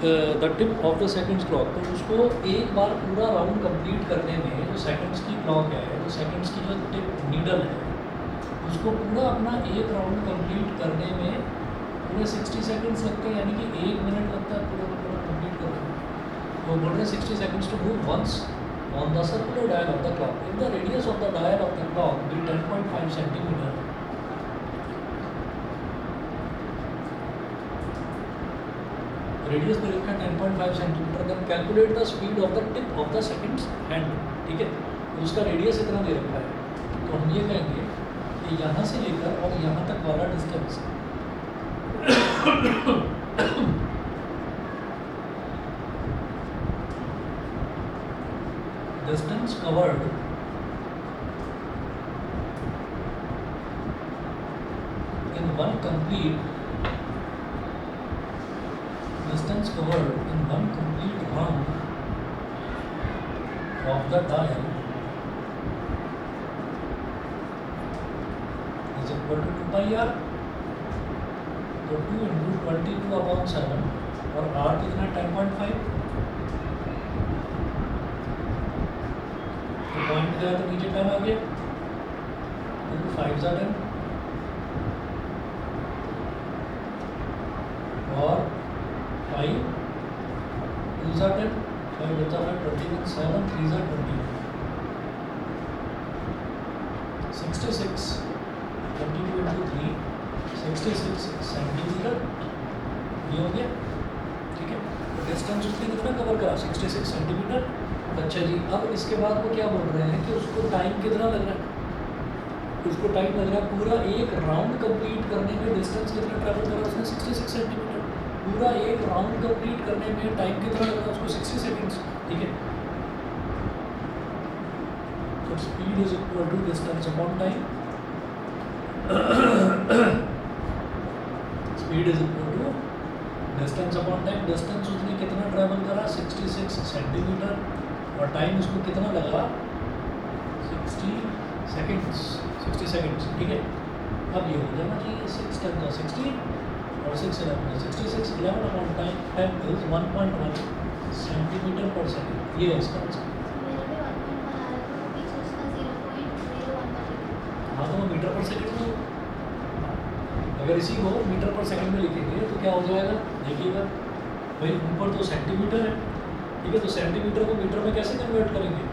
The tip of the seconds clock, तो उसको एक बार पूरा राउंड कंप्लीट करने में जो सेकंड्स की क्लॉक है, जो सेकंड्स की जो टिप नीडल है, उसको पूरा अपना एक राउंड कंप्लीट करने में पूरे 60 सेकंड्स लगते हैं, यानी कि 1 मिनट लगता है पूरा पूरा कंप्लीट करने में। तो बोल रहे हैं 60 seconds to move once on the circular dial of the clock if the radius of the dial of the clock be 10.5 centimetre. Radius पे लिखा है 10.5 centimetre, then calculate the speed of the tip of the seconds hand. ठीक है, तो उसका radius इतना दे रखा है, तो हम ये कहेंगे कि यहाँ से लेकर और यहाँ तक वाला distance distance covered in one complete distance covered in one complete round of the dial is equal to 2 pi r। तो 2 into 22/7 और r कितना 10.5। तो पॉइंट गया तो नीचे 10 आ गया, 2 5 10 और 5 2 10 5 बचा है 21 7 3 20 66 22 into 3 66 सेंटीमीटर ये हो गया। ठीक है, तो डिस्टेंस उसने कितना कवर करा 66 सेंटीमीटर। अच्छा जी, अब इसके बाद वो क्या बोल रहे हैं कि उसको टाइम कितना लग रहा है, उसको टाइम लग रहा है पूरा एक राउंड कंप्लीट करने में डिस्टेंस कितना ट्रैवल करा उसने 66 सेंटीमीटर। पूरा एक राउंड कंप्लीट करने में टाइम कितना लग रहा है उसको 60 सेकंड्स। ठीक है, तो speed is equal to distance upon time. Speed is equal to distance upon time. Distance उसने कितना ट्रैवल करा 66 सेंटीमीटर और टाइम उसको कितना लगा 60 सेकंड्स 60 सेकंड्स। ठीक है, अब ये हो जाना चाहिए 6 10 का 60 और 6 11 66 11 अपॉन टाइम 10 इज 1.1 सेंटीमीटर पर सेकंड। ये है इसका आंसर। हाँ, तो मीटर पर सेकंड में अगर इसी को मीटर पर सेकंड में लिखेंगे तो क्या हो जाएगा, देखिएगा भाई ऊपर तो सेंटीमीटर है। ठीक है, तो सेंटीमीटर को मीटर में कैसे कन्वर्ट करेंगे,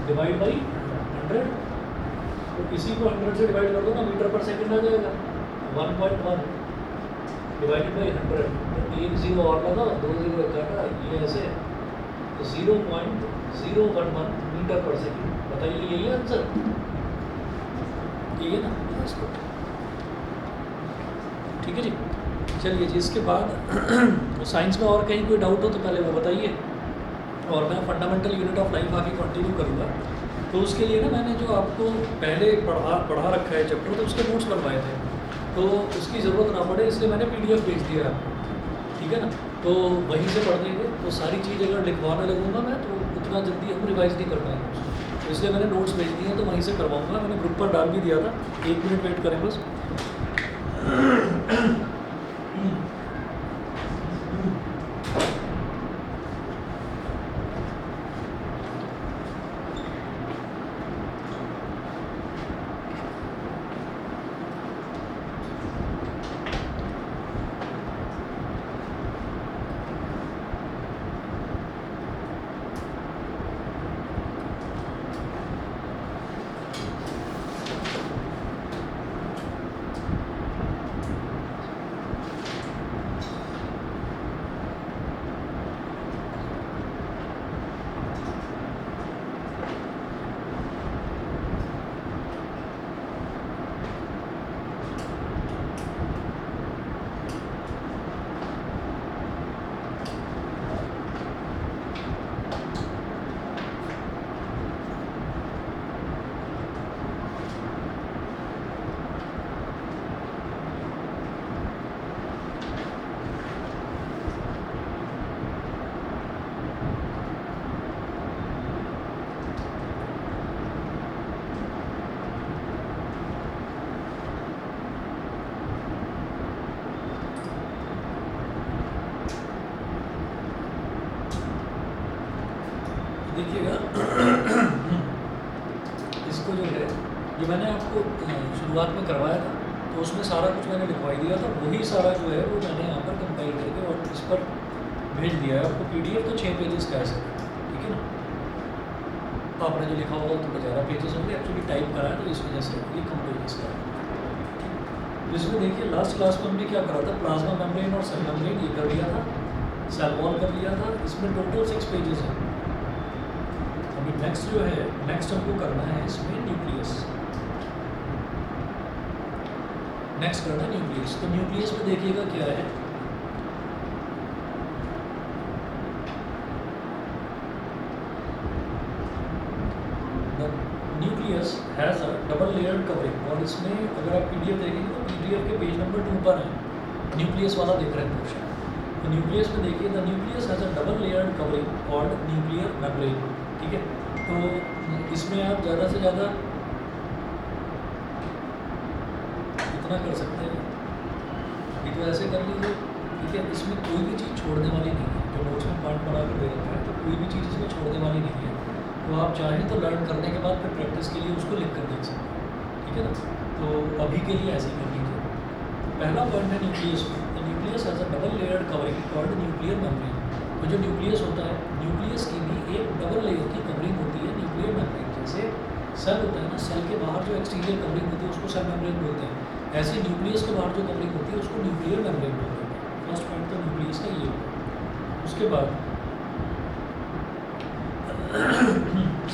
डिवाइड बाई 100। तो इसी को 100 से डिवाइड कर दो ना, मीटर पर सेकंड आ जाएगा 1.1 डिवाइडेड बाई 100। तो एक जीरो और लगा, 2 जीरो काटा, ये ऐसे तो 0.011 मीटर पर सेकंड। बताइए यही है आंसर, यही है ना। ठीक है जी, चलिए जी, इसके बाद साइंस में और कहीं कोई डाउट हो तो पहले वो बताइए, और मैं फंडामेंटल यूनिट ऑफ लाइफ आगे कंटिन्यू करूँगा। तो उसके लिए ना मैंने जो आपको पहले पढ़ा रखा है चैप्टर, तो उसके नोट्स बनवाए थे, तो उसकी ज़रूरत ना पड़े इसलिए मैंने PDF भेज दिया आपको। ठीक है ना, तो वहीं से पढ़ लेंगे। तो सारी चीज़ अगर लिखवाने लगूंगा मैं तो उतना जल्दी हम रिवाइज नहीं कर पाएंगे, तो इसलिए मैंने नोट्स भेज दिए हैं, तो वहीं से करवाऊँगा। मैंने ग्रुप पर डाल भी दिया था, 1 मिनट वेट करें बस। देखिएगा इसको जो है ये मैंने आपको शुरुआत में करवाया था, तो उसमें सारा कुछ मैंने लिखवाई दिया था, वही सारा जो है वो मैंने यहाँ पर कंपाइल करके और इस पर भेज दिया है आपको। पीडीएफ तो 6 पेजेस का है सर, ठीक है ना। आपने जो लिखा होगा तो 11 पेजेस होंगे, एक्चुअली टाइप करा है तो इस वजह से ये कम पेजेस का है। तो इसमें देखिए लास्ट क्लास में हमने क्या करा था, प्लाज्मा मेम्ब्रेन और सेल मेम्ब्रेन ये कर लिया था, सेल वॉल कर लिया था। इसमें टोटल 6 पेजेस हैं। अभी नेक्स्ट जो है, नेक्स्ट हमको करना है इसमें न्यूक्लियस। नेक्स्ट करना है न्यूक्लियस। तो न्यूक्लियस में देखिएगा क्या है, nucleus has a double layered covering. और इसमें अगर आप पीडीएफ देखेंगे तो पीडीएफ के पेज नंबर 2 पर है, न्यूक्लियस वाला देख रहे हैं पोर्शन। तो न्यूक्लियस में देखिए, the nucleus has a double layered covering called nuclear membrane, ठीक है। तो इसमें आप ज़्यादा से ज़्यादा इतना कर सकते हैं, ये तो ऐसे कर लीजिए, ठीक है। इसमें कोई भी चीज़ छोड़ने वाली नहीं है, जो नोट्स में पार्ट बना कर दे रखा है, तो कोई भी चीज़ इसमें छोड़ने वाली नहीं है। तो आप चाहें तो लर्न करने के बाद फिर प्रैक्टिस के लिए उसको लिख कर देख सकते हैं, ठीक है ना। तो अभी के लिए ऐसे ही कर लीजिए। तो पहला पॉइंट है न्यूक्लियस में, तो nucleus has a double layered covering called nuclear membrane. तो जो न्यूक्लियस होता है, न्यूक्लियस की भी एक डबल लेयर की कवरिंग होती है न्यूक्लियर मेम्ब्रेन। जैसे सेल होता है ना, सेल के बाहर जो एक्सटीरियर कवरिंग होती है उसको सेल मेम्ब्रेन बोलते हैं, ऐसे न्यूक्लियस के बाहर जो कवरिंग होती है उसको न्यूक्लियर मेम्ब्रेन बोलते हैं। फर्स्ट पॉइंट तो न्यूक्लियस का ये है। उसके बाद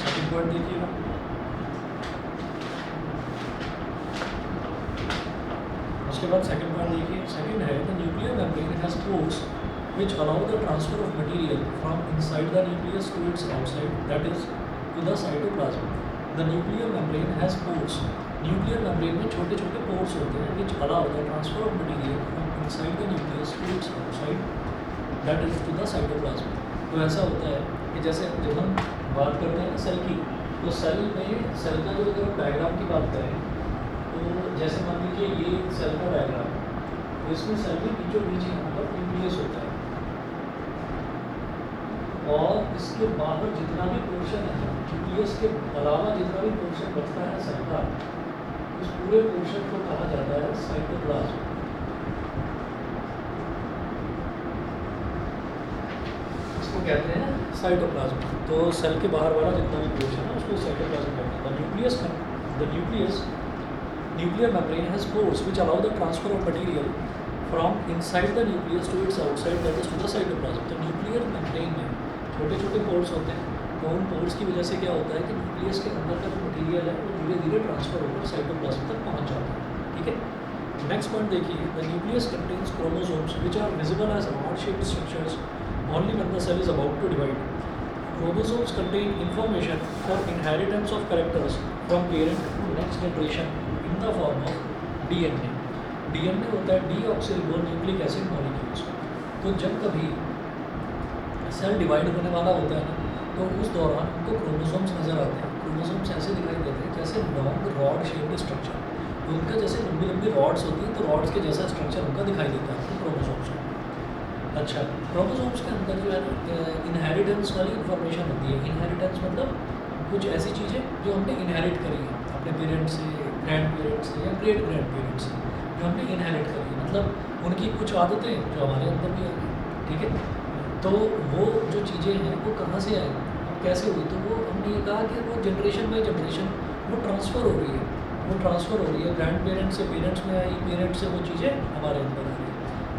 सेकंड पॉइंट देखिएगा, उसके बाद सेकंड पॉइंट देखिए, सेकंड है the nuclear membrane has pores which allow the transfer of material from inside the nucleus to its outside, that is to the cytoplasm. The nuclear membrane has pores. Nuclear membrane में छोटे छोटे pores होते हैं which allow the transfer of material from inside the nucleus to its outside, that is to the cytoplasm. तो ऐसा होता है कि जैसे जब हम बात करते हैं ना सेल की, तो सेल में सेल का जो अगर डायग्राम की बात करें तो जैसे मान लीजिए ये सेल का डायग्राम, तो इसमें सेल के बीचों बीच यहाँ पर न्यूक्लियस होता है, और इसके बाहर जितना भी पोर्शन है न्यूक्लियस के अलावा जितना भी पोर्शन बचता है सेल का, उस पूरे पोर्शन को कहा जाता है साइटोप्लाज्म। इसको कहते हैं साइटोप्लाज्म। तो सेल के बाहर वाला जितना भी पोर्शन है उसको साइटोप्लाज्म कहते हैं। Nuclear membrane has pores which allow the transfer of material from inside the nucleus to its outside, that is to the cytoplasm. तो न्यूक्लियर मेम्ब्रेन में छोटे छोटे पोर्स होते हैं, तो उन पोर्स की वजह से क्या होता है कि न्यूक्लियस के अंदर का जो मटेरियल है वो धीरे धीरे ट्रांसफर होकर साइटोप्लाज्म तक पहुंच जाता है, ठीक है। नेक्स्ट पॉइंट देखिए, the nucleus contains chromosomes which are visible as rod shaped structures only when the cell is about to divide. Chromosomes contain information for inheritance of characters from parent to next generation in the form of DNA. DNA होता है डीऑक्सीरिबोन्यूक्लिक acid molecules. तो जब कभी cell divide होने वाला होता है ना, तो उस दौरान उनको क्रोमोसोम्स नज़र आते हैं। क्रोमोसोम्स ऐसे दिखाई देते हैं जैसे लॉन्ग रॉड शेप्ड स्ट्रक्चर, तो उनका जैसे लंबी लंबी रॉड्स होती हैं, तो रॉड्स के जैसा स्ट्रक्चर उनका दिखाई देता है क्रोमोसोम्स। अच्छा, क्रोमोसोम्स के अंदर जो है ना इनहेरिटेंस वाली इन्फॉर्मेशन होती है। इनहेरिटेंस मतलब कुछ ऐसी चीज़ें जो हमने इनहेरिट करी है अपने पेरेंट्स से, ग्रैंड पेरेंट्स से या ग्रेट ग्रैंड पेरेंट्स से, जो हमने इनहेरिट करी है, मतलब उनकी कुछ आदतें जो हमारे अंदर भी आ गई, ठीक है। तो वो जो चीज़ें हैं वो कहाँ से आई, कैसे हुई, तो वो हमने ये कहा कि वो जनरेशन बाई जनरेशन वो ट्रांसफ़र हो रही है, वो ट्रांसफ़र हो रही है। ग्रैंड पेरेंट्स से पेरेंट्स में आई, पेरेंट्स से वो चीज़ें हमारे अंदर आ गई,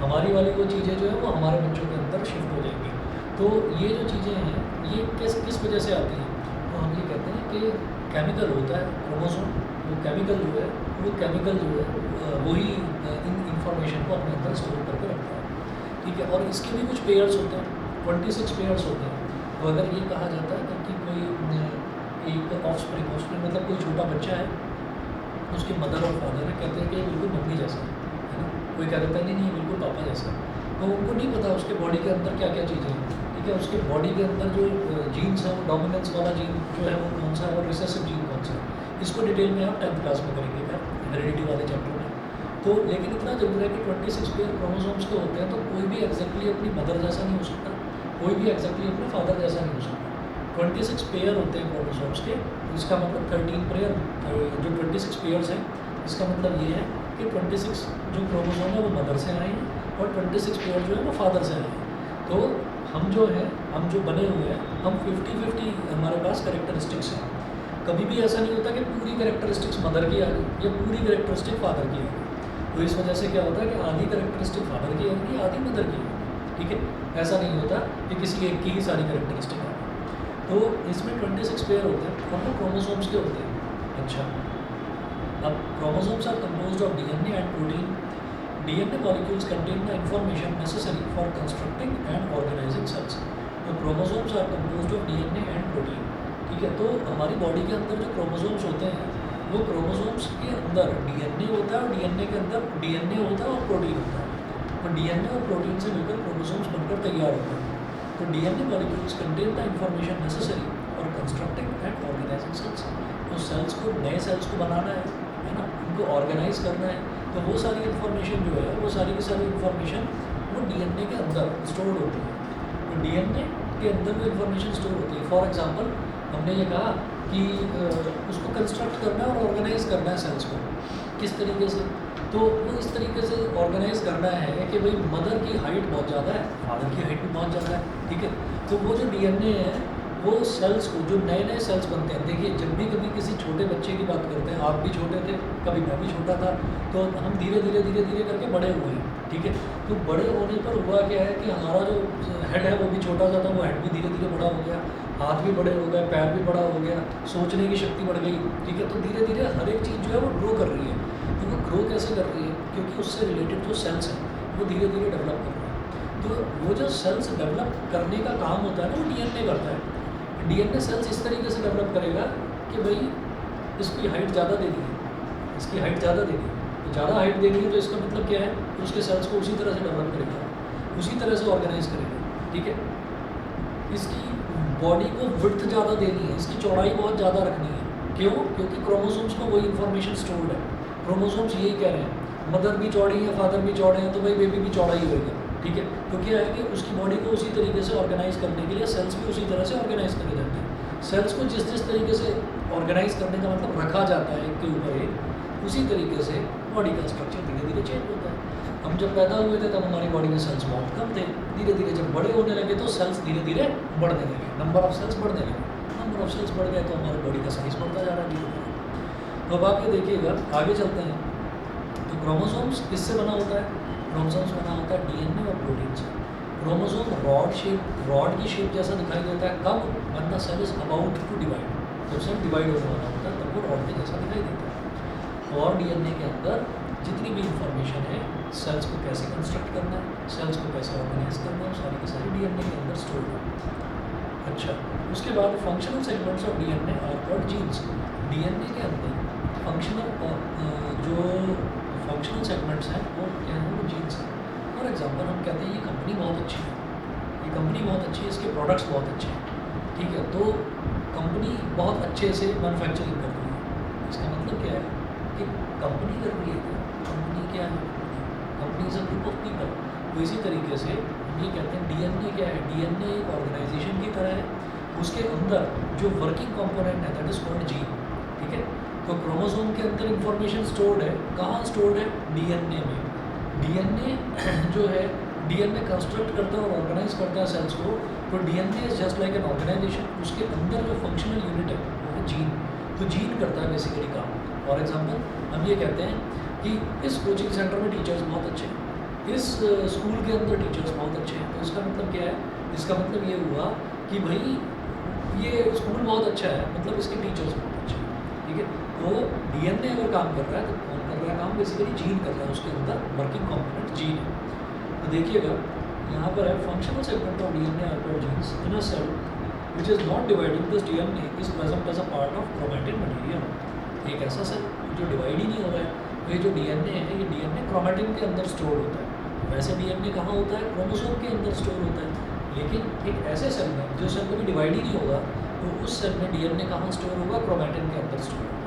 हमारी वाली वो चीज़ें जो है वो हमारे बच्चों के अंदर शिफ्ट हो जाएंगी। तो ये जो चीज़ें हैं ये किस वजह से आती हैं, तो हम ये कहते हैं कि केमिकल होता है क्रोमोसोम, वो केमिकल जो है वो केमिकल जो है वही इन इंफॉर्मेशन को अपने अंदर स्टोर करके रखता है, ठीक है। और इसके भी कुछ पेयर्स होते हैं, 26 पेयर्स होते हैं। तो अगर ये कहा जाता है कि कोई एक ऑफस्प्रिंग मतलब कोई छोटा बच्चा है, उसके मदर और फादर है, कहते हैं कि ये बिल्कुल मम्मी जैसा है ना, कोई कह देता है नहीं बिल्कुल पापा जैसा, तो उनको नहीं पता उसके बॉडी के अंदर क्या क्या चीज़ें हैं, ठीक है। उसके बॉडी के अंदर जो जीन्स है वो डोमिनेंस वाला जीन जो है वो कौन सा है और रिसेसिव जीन कौन सा है, इसको डिटेल में आप 10th क्लास में करेंगे क्या हेरिडिटी वाले चैप्टर में। तो लेकिन इतना जरूर है कि 26 पेयर क्रोमोसोम्स के होते हैं, तो कोई भी एग्जैक्टली अपनी मदर जैसा नहीं हो सकता, कोई भी एग्जैक्टली अपने फादर जैसा नहीं हो सकता, 26 पेयर होते हैं क्रोमोसोम्स के, इसका मतलब 13 पेयर, जो 26 पेयर्स हैं इसका मतलब ये है कि 26 जो क्रोमोसोम है वो मदर से आए हैं और 26 पेयर जो है वो फादर से आए हैं। तो हम जो बने हुए हैं, हम 50-50 हमारे पास कैरेक्टरिस्टिक्स हैं। कभी भी ऐसा नहीं होता कि पूरी कैरेक्टरिस्टिक्स मदर की आ गई या पूरी कैरेक्टरिस्टिक फादर की आ गई। तो इस वजह से क्या होता है कि आधी कैरेक्टरिस्टिक फादर की आएगी, आधी मदर की आएगी, ठीक है। ऐसा नहीं होता कि किसी एक की ही सारी कैरेक्टरिस्टिक आ गई। तो इसमें 26 पेयर होते हैं और वो क्रोमोसोम्स के होते हैं। अच्छा, अब chromosomes are composed of DNA and protein. DNA molecules contain the information necessary for constructing and organising cells. तो chromosomes are composed of DNA and protein, ठीक है। तो हमारी बॉडी के अंदर जो क्रोमोसोम्स होते हैं वो क्रोमोसोम्स के अंदर डीएनए होता है और डीएनए के अंदर डीएनए होता है और प्रोटीन होता है। तो डीएनए और प्रोटीन से मिलकर क्रोमोसोम्स बनकर तैयार होते हैं। तो DNA molecules contain the information necessary for constructing and organising cells. तो सेल्स को, नए सेल्स को बनाना है ना, उनको ऑर्गेनाइज करना है। तो वो सारी इन्फॉर्मेशन जो है, वो सारी की सारी इन्फॉर्मेशन वो डीएनए के अंदर स्टोर होती है। तो डीएनए के अंदर वो इन्फॉर्मेशन स्टोर होती है। फॉर एग्जांपल हमने ये कहा कि उसको कंस्ट्रक्ट करना है और ऑर्गेनाइज करना है सेल्स को, किस तरीके से? तो वो इस तरीके से ऑर्गेनाइज करना है कि भाई मदर की हाइट बहुत ज़्यादा है, फादर की हाइट भी बहुत ज़्यादा है, ठीक है। तो वो जो डीएनए है वो सेल्स को, जो नए नए सेल्स बनते हैं, देखिए जब भी कभी किसी छोटे बच्चे की बात करते हैं, आप भी छोटे थे, कभी मैं भी छोटा था, तो हम धीरे धीरे करके बड़े हुए हैं, ठीक है। तो बड़े होने पर हुआ क्या है कि हमारा जो हेड है वो भी छोटा सा था, वो हेड भी धीरे धीरे बड़ा हो गया, हाथ भी बड़े हो गए, पैर भी बड़ा हो गया, सोचने की शक्ति बढ़ गई, ठीक है। तो धीरे धीरे हर एक चीज़ जो है वो ग्रो कर रही है। तो वो ग्रो कैसे कर रही है? क्योंकि उससे रिलेटेड जो सेल्स हैं वो धीरे धीरे डेवलप कर रहे हैं। तो वो जो सेल्स डेवलप करने का काम होता है ना, वो डीएनए करता है। डीएनए सेल्स इस तरीके से डेवलप करेगा कि भाई इसकी हाइट ज़्यादा दे दी है, इसकी हाइट ज़्यादा दे दी, तो ज़्यादा हाइट देनी है तो इसका मतलब क्या है? तो उसके सेल्स को उसी तरह से डेवलप करेगा, उसी तरह से ऑर्गेनाइज करेगा, ठीक है। इसकी बॉडी को विड्थ ज़्यादा देनी है, इसकी चौड़ाई बहुत ज़्यादा रखनी है। क्यों? क्योंकि क्रोमोसोम्स में वही इन्फॉर्मेशन स्टोर्ड है। क्रोमोसोम्स यही कह रहे हैं, मदर भी चौड़ी है, फादर भी चौड़े हैं, तो भाई बेबी भी चौड़ा ही होगा, ठीक है। तो क्या है कि उसकी बॉडी को उसी तरीके से ऑर्गेनाइज करने के लिए सेल्स भी उसी तरह से ऑर्गेनाइज करे जाते हैं। सेल्स को जिस जिस तरीके से ऑर्गेनाइज करने का मतलब रखा जाता है एक के ऊपर एक, उसी तरीके से बॉडी का स्ट्रक्चर धीरे धीरे चेंज होता है। हम जब पैदा हुए थे तब हमारी बॉडी में सेल्स बहुत कम थे, धीरे धीरे जब बड़े होने लगे तो सेल्स धीरे धीरे बढ़ने लगे, नंबर ऑफ सेल्स बढ़ने लगे, नंबर ऑफ सेल्स बढ़ गए तो हमारी बॉडी का साइज बढ़ता जा रहा है धीरे धीरे। तो अब आप ये देखिएगा, आगे चलते हैं। तो क्रोमोसोम्स किससे बना होता है? क्रोमोसोम्स बना होता है डीएनए और प्रोटीन से। क्रोमोसोम रॉड की शेप जैसा दिखाई देता है कब? When the cell is about to divide. जब सेल डिवाइड होने वाला होता है तब वो रॉड के जैसा दिखाई देता है। और डीएनए के अंदर जितनी भी इंफॉर्मेशन है, सेल्स को कैसे कंस्ट्रक्ट करना है, सेल्स को कैसे ऑर्गेनाइज करना है, सारी की सारी डीएनए के अंदर स्टोर है। अच्छा, उसके बाद functional segments of DNA are called genes. DNA के अंदर जो फंक्शनल सेगमेंट्स हैं वो क्या है? वो जीन्स हैं। फॉर एग्जांपल हम कहते हैं ये कंपनी बहुत अच्छी है, ये कंपनी बहुत अच्छी है, इसके प्रोडक्ट्स बहुत अच्छे हैं, ठीक है। तो कंपनी बहुत अच्छे से मैन्युफैक्चरिंग कर रही है, इसका मतलब क्या है कि कंपनी कर रही है। कंपनी क्या है? Company is a group of people. तो इसी तरीके से हम ये कहते हैं डीएनए क्या है? डीएनए एक ऑर्गेनाइजेशन की तरह है, उसके अंदर जो वर्किंग कंपोनेंट है दैट इज कॉल्ड जीन, ठीक है। तो क्रोमोसोम के अंदर इंफॉर्मेशन स्टोर्ड है, कहाँ स्टोर्ड है? डीएनए में। डीएनए जो है, डीएनए कंस्ट्रक्ट करता है और ऑर्गेनाइज करता है सेल्स को। तो DNA is just like an organisation, उसके अंदर जो फंक्शनल यूनिट है वो है जीन। तो जीन करता है बेसिकली काम। फॉर एग्जांपल हम ये कहते हैं कि इस कोचिंग सेंटर में टीचर्स बहुत अच्छे हैं, इस स्कूल के अंदर टीचर्स बहुत अच्छे हैं। तो इसका मतलब क्या है? इसका मतलब ये हुआ कि भाई ये स्कूल बहुत अच्छा है, मतलब इसके टीचर्स बहुत अच्छे हैं, ठीक है। तो डीएनए अगर काम कर रहा है तो कौन कर रहा है काम? बेसिकली जीन कर रहा है, उसके अंदर वर्किंग कंपोनेंट जीन है। तो देखिएगा यहाँ पर है functional segment of DNA are called genes in a cell which is not dividing, this DNA is present as a part of chromatin material. एक ऐसा सेल जो डिवाइड ही नहीं हो रहा है, तो ये जो डीएनए है ये डीएनए क्रोमैटिन के अंदर स्टोर होता है। वैसे डीएनए कहाँ होता है? क्रोमोसोम के अंदर स्टोर होता है। लेकिन एक ऐसे सेल में जो सेल कभी डिवाइड ही नहीं होगा, तो उस सेल में डीएनए कहाँ स्टोर होगा? क्रोमैटिन के अंदर स्टोर होगा।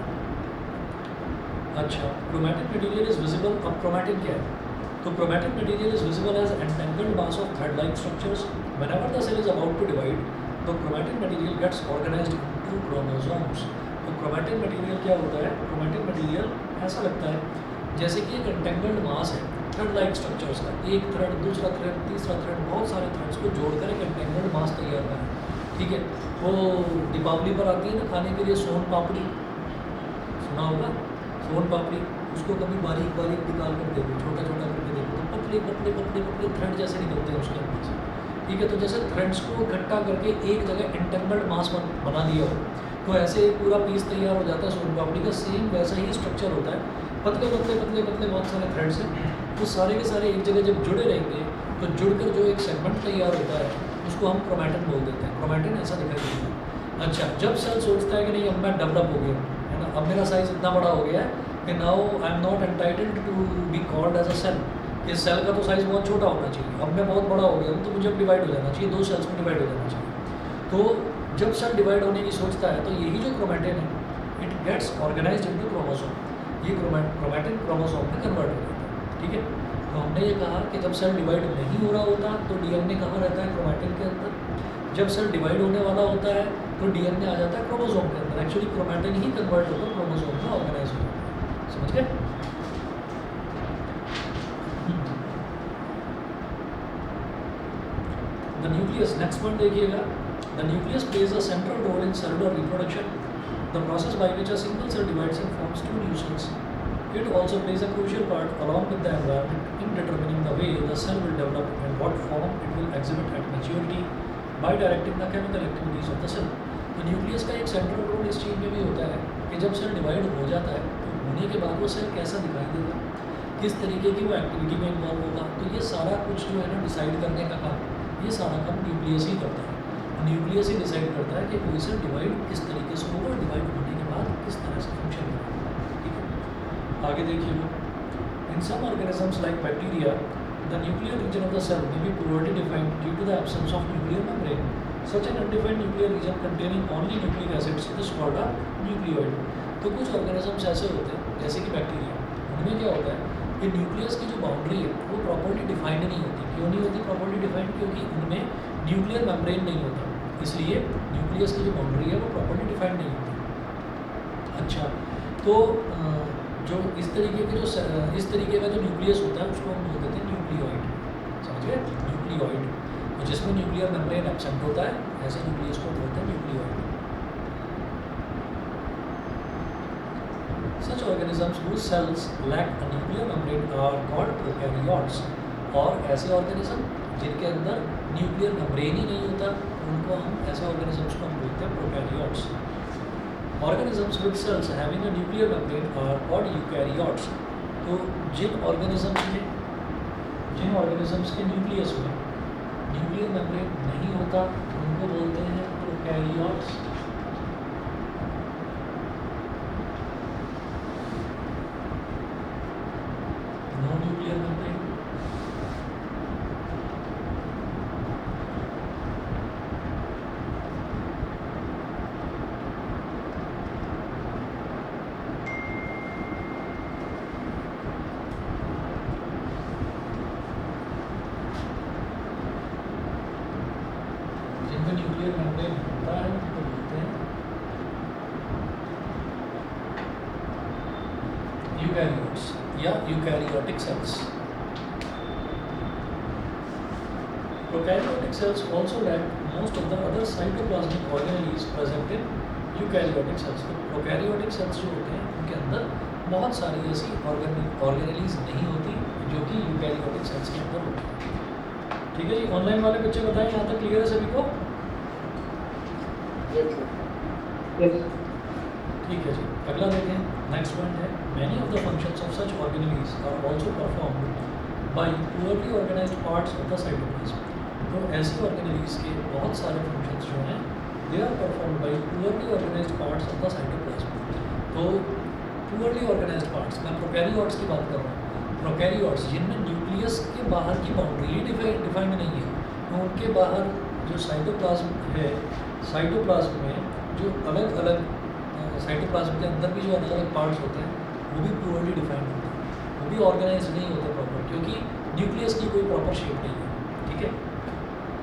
अच्छा, क्रोमैटिन मटेरियल इज विजिबल। अब क्रोमैटिन क्या है? तो chromatin material is visible as entangled mass of thread like structures whenever the cell is about to divide. तो chromatin material gets organised into chromosomes. तो क्रोमैटिन मटेरियल क्या होता है? Chromatin material ऐसा लगता है जैसे कि एक एंटेंगल्ड मास है, थ्रेड लाइक स्ट्रक्चर्स का, एक थ्रेड, दूसरा थ्रेड, तीसरा थ्रेड, बहुत सारे थ्रेड्स को जोड़कर एक एंटेंगल्ड मास तैयार करें। ठीक है, वो दीपावली पर आती है ना खाने के लिए सोन पापड़ी, सुना होगा सोन पापड़ी, उसको कभी बारीक बारीक निकाल कर देखो, छोटा छोटा करके देखो, तो पतले पतले पतले पतले थ्रेड जैसे निकलते हैं उसके अंदर से। ठीक है, तो जैसे थ्रेड्स को इकट्ठा करके एक जगह एंटेंगल्ड मास बना दिया हो, तो ऐसे एक पूरा पीस तैयार हो जाता है सोन पापड़ी का। सेम वैसा ही स्ट्रक्चर होता है, पतले पतले पतले पतले बहुत सारे थ्रेड्स हैं, वो सारे के सारे एक जगह जब जुड़े रहेंगे तो जुड़कर जो एक सेगमेंट तैयार होता है उसको हम क्रोमैटिन बोल देते हैं। क्रोमैटिन ऐसा दिखाई देता है। अच्छा, जब सेल सोचता है कि नहीं अब मैं डेवलप हो गया, है ना, अब मेरा साइज इतना बड़ा हो गया है कि now I am not entitled to be called as a cell. इस सेल का तो साइज़ बहुत छोटा होना चाहिए, अब मैं बहुत बड़ा हो गया हूँ तो मुझे अब डिवाइड हो जाना चाहिए, 2 सेल्स में डिवाइड हो जाना चाहिए। तो जब सेल डिवाइड होने की सोचता है तो यही जो क्रोमैटिन है, it gets organised into chromosome. ये क्रोमैटिन क्रोमोसोम में कन्वर्ट हो जाता है। ठीक है, तो हमने ये कहा कि जब सेल डिवाइड नहीं हो रहा होता तो डीएनए कहाँ रहता है? क्रोमैटिन के अंदर। जब सेल डिवाइड होने वाला होता है तो डीएनए आ जाता है क्रोमोसोम के अंदर। एक्चुअली क्रोमैटिन ही कन्वर्ट होकर क्रोमोसोम में ऑर्गेनाइज हो जाता है। समझ गए? द न्यूक्लियस, नेक्स्ट पॉइंट देखिएगा। The nucleus plays a central role in cellular reproduction, the process by which a single cell divides and forms 2 new cells. It also plays a crucial part along with the environment in determining the way the cell will develop and what form it will exhibit at maturity by directing the chemical activities of the cell. तो nucleus का एक central role इस चीज़ में भी होता है कि जब सेल डिवाइड हो जाता है तो होने के बाद वो सेल कैसा दिखाई देगा, किस तरीके की वो एक्टिविटी में इन्वॉल्व होगा, तो ये सारा कुछ जो है ना डिसाइड करने का काम, ये सारा काम न्यूक्लियस ही करता है। न्यूक्लियस ही डिसाइड करता है कि कोई सेल डिवाइड किस तरीके से होगा, डिवाइड होने के बाद किस तरह से फंक्शन करेगा। आगे देखिएगा, in some organisms like bacteria the nuclear region of the cell may be poorly defined due to the absence of nuclear membrane. Such an undefined nuclear region containing only nucleic acids is called a nucleoid. तो कुछ organisms ऐसे होते हैं जैसे कि bacteria, उनमें क्या होता है कि न्यूक्लियस की जो बाउंड्री है वो प्रॉपर्ली डिफाइंड नहीं होती। क्यों नहीं होती प्रॉपर्ली डिफाइंड? क्योंकि उनमें न्यूक्लियर मेम्ब्रेन नहीं होता, इसलिए न्यूक्लियस की जो बाउंड्री है वो प्रॉपर्ली डिफाइंड नहीं होती। अच्छा, तो जो इस तरीके का जो न्यूक्लियस होता है उसको हम बोल देते हैं न्यूक्लियोइड। समझ गए? न्यूक्लियोइड, तो जिसमें न्यूक्लियर मेम्ब्रेन एब्सेंट होता है ऐसे न्यूक्लियस को बोलते हैं nucleoid. Such organisms whose cells lack a nuclear membrane are called prokaryotes। और ऐसे ऑर्गेनिज्म जिनके अंदर न्यूक्लियर मेम्ब्रेन ही नहीं होता उनको हम ऐसे ऑर्गेनिजम्स को हम बोलते हैं prokaryotes. Organisms with cells having a nuclear membrane are called eukaryotes। तो जिन ऑर्गेनिजम्स के न्यूक्लियस में न्यूक्लियर मेम्ब्रेन नहीं होता उनको बोलते हैं prokaryotes. No nuclear membrane. Nuclear membrane होता है उनको बोलते हैं यूकैरियोट्स या eukaryotic cells. Prokaryotic cells also lack most of the other cytoplasmic organelles present in eukaryotic cells. तो प्रोकैरियोटिक सेल्स जो होते हैं उनके अंदर बहुत सारी ऐसी ऑर्गेनेलीज नहीं होती जो कि यूकैरियोटिक सेल्स के अंदर होती है। ठीक है जी, ऑनलाइन वाले बच्चे बताएं यहाँ तक क्लियर है सभी को? ठीक है जी, अगला देखें। नेक्स्ट पॉइंट है, many of the functions of such organelles are also performed by poorly organised parts of the cytoplasm. तो ऐसी ऑर्गेनेलीज के बहुत सारे फंक्शंस जो हैं they are performed by poorly organised parts of the cytoplasm. तो poorly organised parts, मैं prokaryotes की बात कर रहा हूँ। प्रोकैरियोट्स जिनमें न्यूक्लियस के बाहर की बाउंड्री डिफाइंड नहीं है, तो उनके बाहर जो साइटोप्लाज्म है, साइटोप्लाज्म में जो अलग अलग साइटोप्लाज्म के अंदर भी जो अलग अलग पार्ट्स होते हैं वो भी प्योरली डिफाइंड होते हैं, वो भी ऑर्गेनाइज नहीं होते प्रॉपर, क्योंकि न्यूक्लियस की कोई प्रॉपर शेप नहीं है। ठीक है,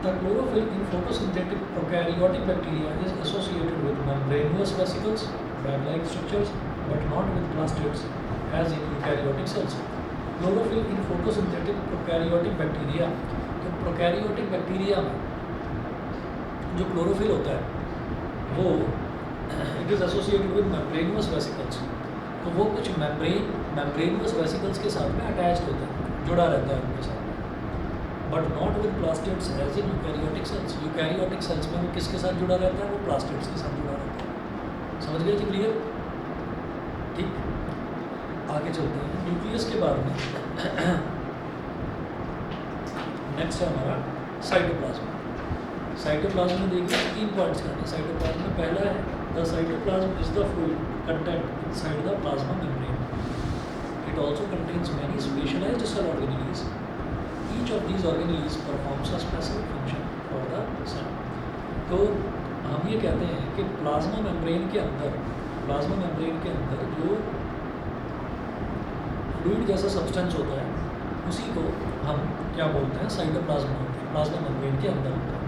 The chlorophyll in photosynthetic prokaryotic bacteria is associated with membranous vesicles, bag-like structures, but not with plastids, as in eukaryotic cells. Chlorophyll in photosynthetic prokaryotic bacteria, तो prokaryotic bacteria में जो chlorophyll होता है वो it is associated with membranous vesicles. तो वो कुछ membranous vesicles के साथ में attached होता है, जुड़ा रहता है उनके साथ, but not with plastids as in eukaryotic cells. Eukaryotic cells में वो किसके साथ जुड़ा रहता है? वो प्लास्टिड्स के साथ जुड़ा रहता है. समझ गए जी? क्लियर? ठीक, आगे चलते हैं न्यूक्लियस के बारे में. नेक्स्ट है हमारा साइटोप्लाज्म. साइटोप्लाज्म में देखिए 3 पार्ट्स करते हैं. साइटोप्लाज्म में पहला है the cytoplasm is the fluid content inside the plasma membrane. It also contains many specialised cell organelles. Each of these organelles performs a specific function for the cell. तो हम ये कहते हैं कि प्लाज्मा मेम्ब्रेन के अंदर जो फ्लूइड जैसा सब्सटेंस होता है उसी को हम क्या बोलते हैं? साइटोप्लाज्म बोलते हैं. प्लाज्मा मेम्ब्रेन के अंदर होता है.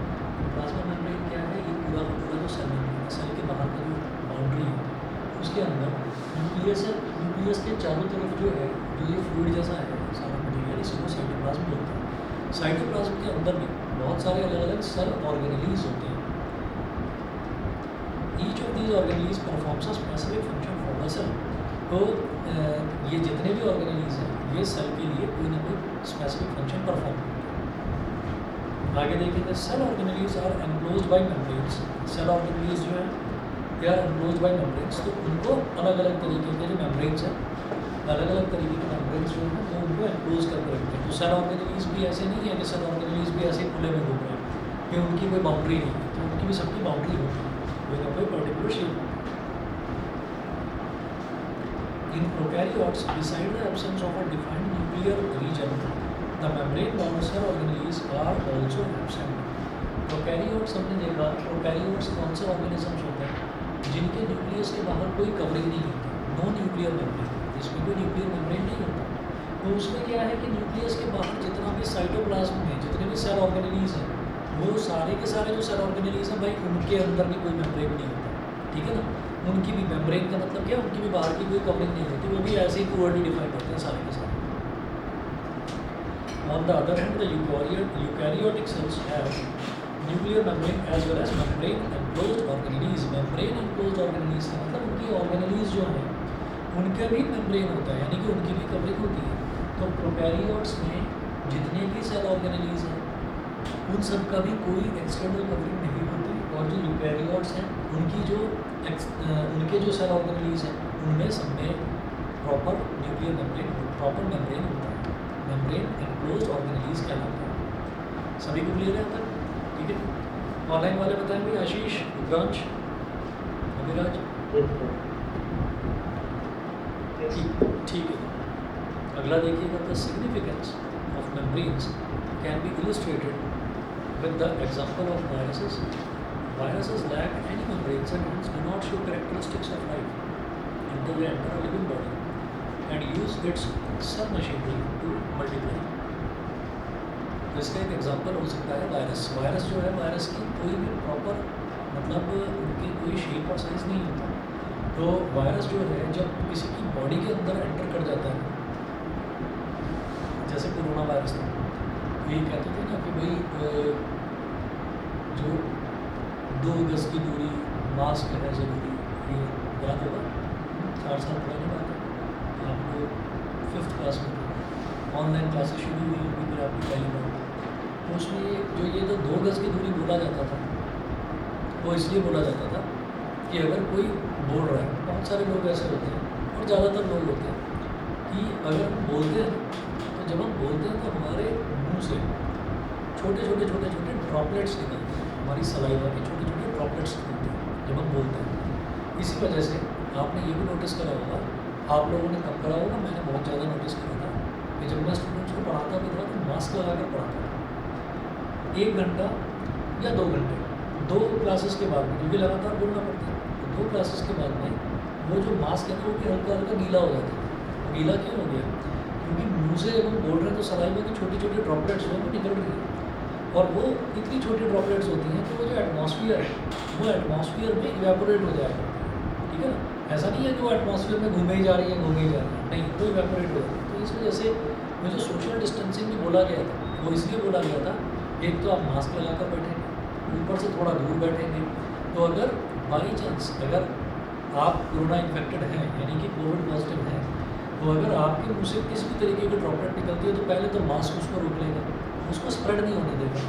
प्लाज्मा मेम्ब्रेन क्या है? ये पूरा का पूरा जो सेल मेम्ब्रेन है, सेल के बाहर का जो बाउंड्री है उसके अंदर न्यूक्लियस है. न्यूक्लियस के चारों तरफ जो है जो ये फ्लूइड जैसा है सारा मटीरियल, इसी को साइटोप्लाज्म बोलते हैं. साइटोप्लाज्म के अंदर में बहुत सारे अलग अलग सेल ऑर्गेनेल्स होते हैं. Each of these organelles performs a specific function for the cell. तो ये जितने भी ऑर्गेनेल्स हैं ये सेल के लिए कोई ना कोई स्पेसिफिक फंक्शन परफॉर्म करते हैं. आगे देखेंगे cell organelles are enclosed by membranes. Cell organelles जो है they are enclosed by membranes. तो उनको अलग अलग तरीके के जो मेम्ब्रेन्स हैं, अलग अलग तरीके के मेम्ब्रेन्स जो हैं वो उनको एनक्लोज करके रखते हैं. तो सेल ऑर्गेनेल्स भी ऐसे नहीं है कि सेल ऑर्गेनेल्स भी ऐसे खुले में घूम रहे हैं कि उनकी कोई बाउंड्री नहीं है. तो उनकी भी सबकी बाउंड्री होती है, कोई ना कोई particular shape. In prokaryotes beside the absence of a defined nuclear region, the membrane-bound cell organelles are also absent. Prokaryotes हमने देखा, प्रोकैरियोट्स कौन से ऑर्गेनिजम्स होते हैं जिनके न्यूक्लियस के बाहर कोई कवरिंग नहीं होती, नो न्यूक्लियर मेम्ब्रेन, जिसमें कोई न्यूक्लियर मेम्ब्रेन नहीं होता. तो उसमें क्या है कि न्यूक्लियस के बाहर जितना भी साइटोप्लाज्म में जितने भी सेल ऑर्गेनेल्स हैं वो सारे के सारे जो सेल ऑर्गेनेल्स हैं भाई उनके अंदर भी कोई मेम्ब्रेन नहीं होता. ठीक है ना? उनकी भी मेम्ब्रेन का मतलब क्या, उनकी भी बाहर की कोई कवरिंग नहीं होती, वो भी ऐसे ही पुअरली डिफाइंड होते हैं सारे के सारे. On the other hand the eukaryotic cells have nuclear membrane as well as membrane enclosed organelles. Membrane enclosed organelles का मतलब उनकी ऑर्गेनेल्स जो हैं उनका भी मेम्ब्रेन होता है, यानी कि उनकी भी कवरिंग होती है. तो प्रोकैरियोट्स में जितने भी सेल ऑर्गेनेल्स हैं उन सब का भी कोई एक्सटर्नल कवरिंग नहीं होती. और जो यूकैरियोट्स हैं उनके जो सेल ऑर्गेनेल्स हैं उनमें सब में proper nuclear membrane, proper membrane होता है. मेम्ब्रेन एनक्लोज्ड ऑर्गेनेल्स कहलाते हैं. सभी को क्लियर है अब तक? ठीक है. ऑनलाइन वाले बताएंगे आशीष, रुद्रांश, अभिराज? ठीक है. अगला देखिएगा the significance of membranes can be illustrated with the example of viruses. Viruses lack any membranes and hence do not show characteristics of life until they enter a living body and use its cell machinery to multiply. तो इसका एक example हो सकता है virus. Virus जो है, virus की कोई भी प्रॉपर मतलब उनकी कोई शेप और साइज नहीं होता. तो वायरस जो है जब किसी की बॉडी के अंदर एंटर कर जाता है, जैसे कोरोना वायरस था, ये कहते थे ना कि भाई जो 2 गज की दूरी, मास्क है ज़रूरी. ये याद होगा, 4 साल पुरानी बात है. आपको 5th क्लास में ऑनलाइन क्लासेस शुरू हुई होगी फिर आपकी पहली बार. तो उसमें ये जो 2 गज की दूरी बोला जाता था वो इसलिए बोला जाता था कि अगर कोई बोल रहा है, बहुत सारे लोग ऐसे होते हैं और ज़्यादातर लोग होते हैं कि अगर हम बोलते हैं तो जब हम बोलते हैं तो हमारे मुँह से छोटे छोटे छोटे छोटे ड्रॉपलेट्स निकलते हैं. हमारी सलाइवा के छोटे छोटे ड्रॉपलेट्स निकलते हैं जब हम बोलते हैं. इसी वजह से आपने ये भी नोटिस करा होगा, आप लोगों ने कब करा होगा, मैंने बहुत ज़्यादा नोटिस करा था कि जब मैं स्टूडेंट्स को पढ़ाता भी था तो मास्क लगा कर पढ़ाता था. 1 घंटा या 2 घंटे, 2 क्लासेस के बाद में, क्योंकि लगातार बोलना पड़ता है, तो 2 क्लासेस के बाद में वो जो मास्क है वो भी हल्का हल्का गीला हो जाता है. गीला क्यों हो गया? क्योंकि मुँह से जब हम बोल रहे हैं तो सलाइवा की छोटी छोटी ड्रॉपलेट्स जो है वो निकल रही है. और वो इतनी छोटी ड्रॉपलेट्स होती हैं कि वो जो एटमॉस्फेयर है वो एटमॉस्फेयर में इवेपोरेट हो जाएगा, ठीक है ना। ऐसा नहीं है कि वो एटमॉस्फेयर में घूमे ही जा रही है नहीं, वो इवेपोरेट हो जाएगा। तो इस वजह से वो जो सोशल डिस्टेंसिंग भी बोला गया था वो इसलिए बोला गया था, एक तो आप मास्क लगा कर बैठेंगे, ऊपर से थोड़ा दूर बैठेंगे, तो अगर बाई चांस अगर आप कोरोना इन्फेक्टेड हैं यानी कि कोविड पॉजिटिव हैं, तो अगर आपके मुँह से किसी भी तरीके की ड्रॉपलेट निकलती है तो पहले तो मास्क उसको रोक लेगा, उसको स्प्रेड नहीं होने देगा,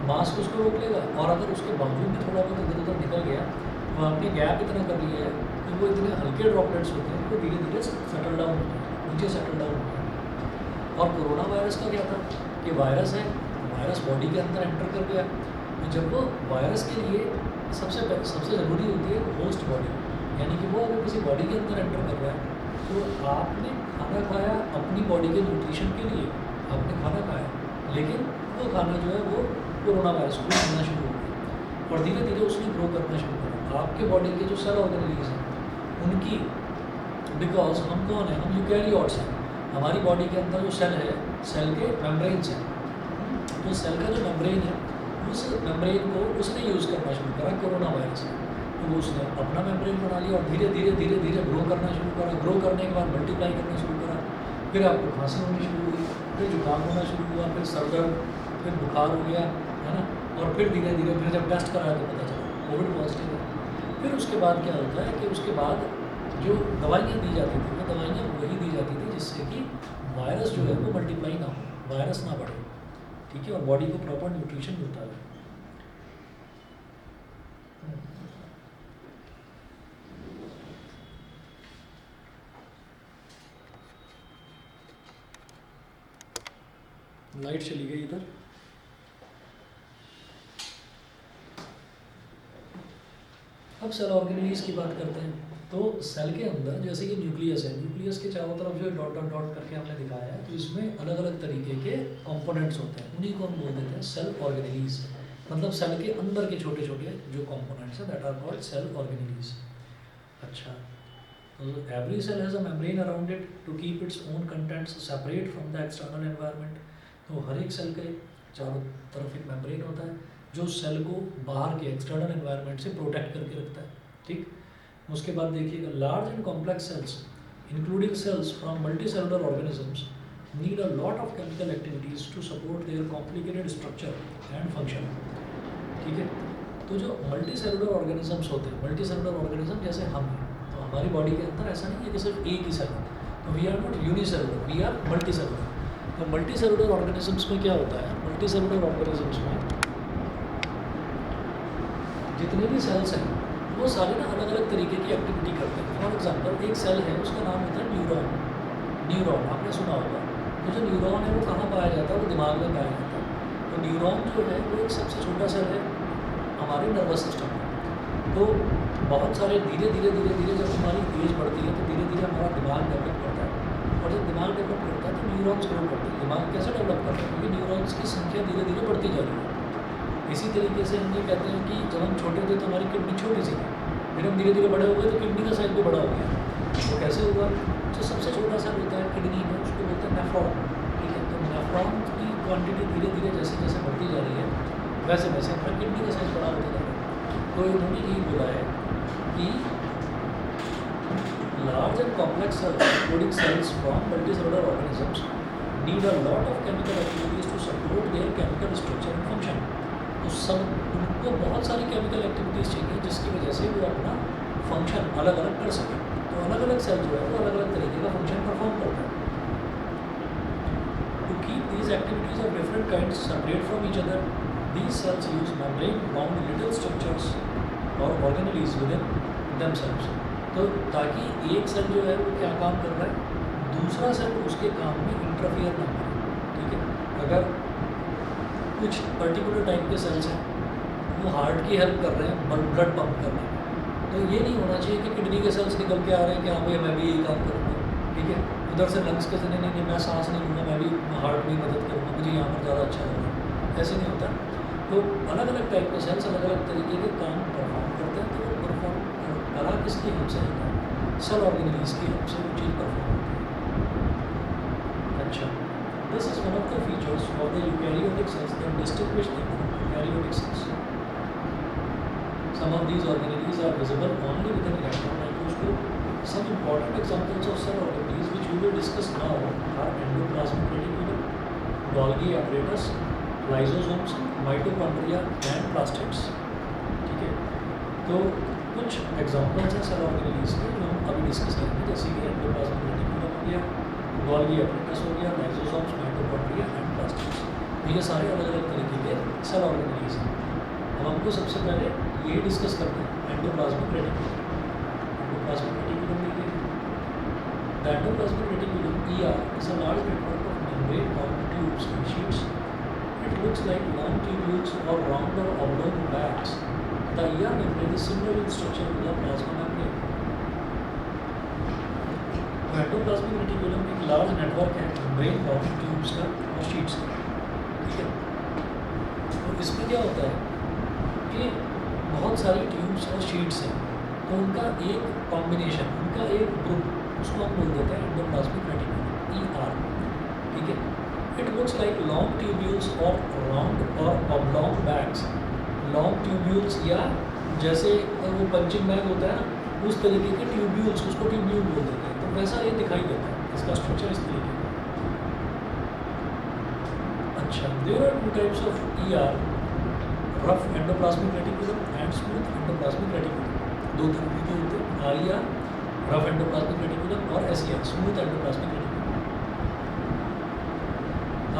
मास्क उसको रोक लेगा। और अगर उसके बावजूद भी थोड़ा बहुत इधर उधर निकल गया तो आपने गैप इतना कर लिया है कि वो इतने हल्के ड्रॉपलेट्स होते हैं, वो धीरे धीरे सेटल डाउन होते हैं, नीचे सेटल डाउन होते हैं। और कोरोना वायरस का क्या था कि वायरस है, वायरस बॉडी के अंदर एंटर कर गया, तो जब वो वायरस के लिए सबसे ज़रूरी होती है होस्ट बॉडी, यानी कि वो अगर किसी बॉडी के अंदर एंटर कर रहा है तो आपने खाना खाया अपनी बॉडी के न्यूट्रिशन के लिए, आपने खाना खाया, लेकिन वो खाना जो है वो कोरोना वायरस को खाना शुरू हो गया और धीरे धीरे उसने ग्रो करना शुरू करा। आपके बॉडी के जो सेल ऑर्गेनेल्स हैं उनकी, बिकॉज हम कौन है, हम यूकैरियोट्स हैं, हमारी बॉडी के अंदर जो सेल है, सेल के मेम्ब्रेन्स हैं, तो सेल का जो मेम्ब्रेन है उस मेम्ब्रेन को उसने यूज़ करना शुरू करा कोरोना वायरस ने, तो उसने अपना मेम्ब्रेन बना लिया और धीरे धीरे धीरे धीरे ग्रो करना शुरू करा, ग्रो करने के बाद मल्टीप्लाई करना शुरू करा, फिर आपको खांसी होनी शुरू हुई, फिर जुकाम होना शुरू हुआ, फिर सर दर्द, फिर बुखार हो गया, है ना, और फिर धीरे धीरे फिर जब टेस्ट कराया तो पता चला कोविड पॉजिटिव है। फिर उसके बाद क्या होता है कि उसके बाद जो दवाइयाँ दी जाती थी वो दवाइयाँ वही दी जाती थी जिससे कि वायरस जो है वो मल्टीप्लाई ना हो, वायरस ना बढ़े, ठीक है, और बॉडी को प्रॉपर न्यूट्रिशन मिलता है। लाइट चली गई इधर। अब सेल ऑर्गेनेल्स की बात करते हैं। तो सेल के अंदर जैसे कि न्यूक्लियस है, न्यूक्लियस के चारों तरफ जो डॉट डॉट डॉट करके हमने दिखाया है, तो इसमें अलग अलग तरीके के कंपोनेंट्स होते हैं, उन्हीं को हम बोल देते हैं सेल ऑर्गेनेल्स। मतलब सेल के अंदर के छोटे छोटे जो कंपोनेंट्स हैं that are called cell organelles. अच्छा, तो every cell has a membrane around it to keep its own contents separate from the external environment. तो हर एक सेल के चारों तरफ एक मेम्ब्रेन होता है जो सेल को बाहर के एक्सटर्नल एनवायरनमेंट से प्रोटेक्ट करके रखता है, ठीक। उसके बाद देखिएगा large and complex cells including cells from multicellular organisms need a lot of chemical activities to support their complicated structure and function, ठीक है। तो जो मल्टी सेलुलर ऑर्गेनिजम्स होते हैं, मल्टी सेलुलर ऑर्गेनिज्म जैसे हम हैं, तो हमारी बॉडी के अंदर ऐसा नहीं है कि सिर्फ एक ही सेल है, तो we are not unicellular, we are multicellular. तो मल्टी सेलुलर ऑर्गेनिजम्स में क्या होता है, मल्टी सेलुलर ऑर्गेनिजम्स में जितने भी सेल्स हैं वो सारे ना अलग अलग तरीके की एक्टिविटी करते हैं। फॉर एग्जांपल एक सेल है उसका नाम होता है न्यूरॉन। न्यूरॉन आपने सुना होगा। तो जो न्यूरॉन है वो कहाँ पाया जाता है, वो दिमाग में पाया जाता है। तो न्यूरॉन जो है वो एक सबसे छोटा सेल है हमारे नर्वस सिस्टम में। तो बहुत सारे धीरे धीरे धीरे धीरे जब हमारी एज बढ़ती है तो धीरे धीरे हमारा दिमाग डेवलप करता है, और जब दिमाग डेवलप करता है तो न्यूरॉन्स ग्रो करते हैं। दिमाग कैसे डेवलप करता है, क्योंकि न्यूरॉन्स की संख्या धीरे धीरे बढ़ती जा रही है। इसी तरीके से हम ये कहते हैं कि जब हम छोटे थे तो हमारी किडनी छोटी सी थी, फिर हम धीरे धीरे बड़े हो गए तो किडनी का साइज भी बड़ा हो गया। तो कैसे हुआ, जो सबसे छोटा सेल होता है किडनी में उसको बोलते हैं नेफ्रॉन, ठीक है। तो नेफ्रॉन की क्वांटिटी धीरे धीरे जैसे जैसे बढ़ती जा रही है वैसे वैसे हमारी किडनी का साइज बड़ा होता जा रहा है। तो इन्होंने यही बोला है कि large and complex cells, including cells from multicellular organisms, need a lot of chemical activities to support their chemical structure and function. तो सब उनको बहुत सारी केमिकल एक्टिविटीज़ चाहिए जिसकी वजह से वो अपना फंक्शन अलग अलग कर सकें। तो अलग अलग सेल जो है वो अलग अलग तरीके का फंक्शन परफॉर्म करता है। To keep these activities of different kinds separate from each other, these cells use membrane bound little structures or organelles within themselves। तो ताकि एक सेल जो है वो क्या काम कर रहा है, दूसरा सेल उसके काम में इंटरफियर ना करे, ठीक है। अगर कुछ पर्टिकुलर टाइप के सेल्स हैं वो हार्ट की हेल्प कर रहे हैं ब्लड पंप करने में, तो ये नहीं होना चाहिए कि किडनी के सेल्स निकल के आ रहे हैं कि हाँ भाई मैं भी यही काम करूँगा, ठीक है। उधर से लंग्स के नहीं नहीं मैं सांस नहीं लूँगा, मैं भी हार्ट में मदद करूँगा, मुझे यहाँ पर ज़्यादा अच्छा लगेगा, ऐसे नहीं होता। तो अलग अलग टाइप के सेल्स अलग अलग तरीके के काम परफॉर्म करते हैं। तो वो परफॉर्म करा किसकी हेल्प से होता है, सेल ऑर्गेनेल्स की हेल्प से वो चीज़ परफॉर्म होती है। अच्छा, This is one of the features of the eukaryotic cells that distinguish them from prokaryotic cells. Some of these organelles are visible only with an electron microscope. Some important examples of cell organelles which we will discuss now are endoplasmic reticulum, Golgi apparatus, lysosomes, mitochondria and plastids. ठीक है, तो कुछ examples हैं cell organelles के जो हम अभी discuss करेंगे, जैसे कि एंडोप्लाज्मिक रेटिकुलम हो गया, गोल्गी apparatus हो गया, lysosomes, mitochondria and plastids। तो ये सारे अलग अलग तरीके के सेल ऑर्गेनेल्स हैं। अब हमको सबसे पहले ये डिस्कस करते हैं एंडोप्लाज्मिक रेटिकुलम। एंडोप्लाज्मिक रेटिकुलम देखिए, the endoplasmic reticulum ER is a large network of membrane-bound tubes and sheets. It looks like long tubules or round or oblong bags. The ER membrane is similar in structure to the plasma membrane. Endoplasmic reticulum एक large network है membrane-bound tubes का और sheets का, ठीक है। तो इसमें क्या होता है कि बहुत सारी ट्यूब्स और शीट्स हैं, तो उनका एक कॉम्बिनेशन, उनका एक ग्रुप, उसको हम बोल देते हैं एंडोप्लाज्मिक रेटिकुलम ER, ठीक है। It looks like long tubules और राउंड और ऑब्लॉन्ग बैग्स। लॉन्ग ट्यूब्यूल्स या जैसे वो पंचिंग बैग होता है ना, उस तरीके के ट्यूब्यूल्स, उसको ट्यूब्यूल बोल देते हैं। तो वैसा ये दिखाई देता है, इसका स्ट्रक्चर इस तरीके का। अच्छा, there are two types of ER, rough endoplasmic reticulum and smooth endoplasmic reticulum. दो तरीके के होते हैं, RER रफ एंडोप्लाज्मिक रेटिकुलम और SER smooth endoplasmic reticulum.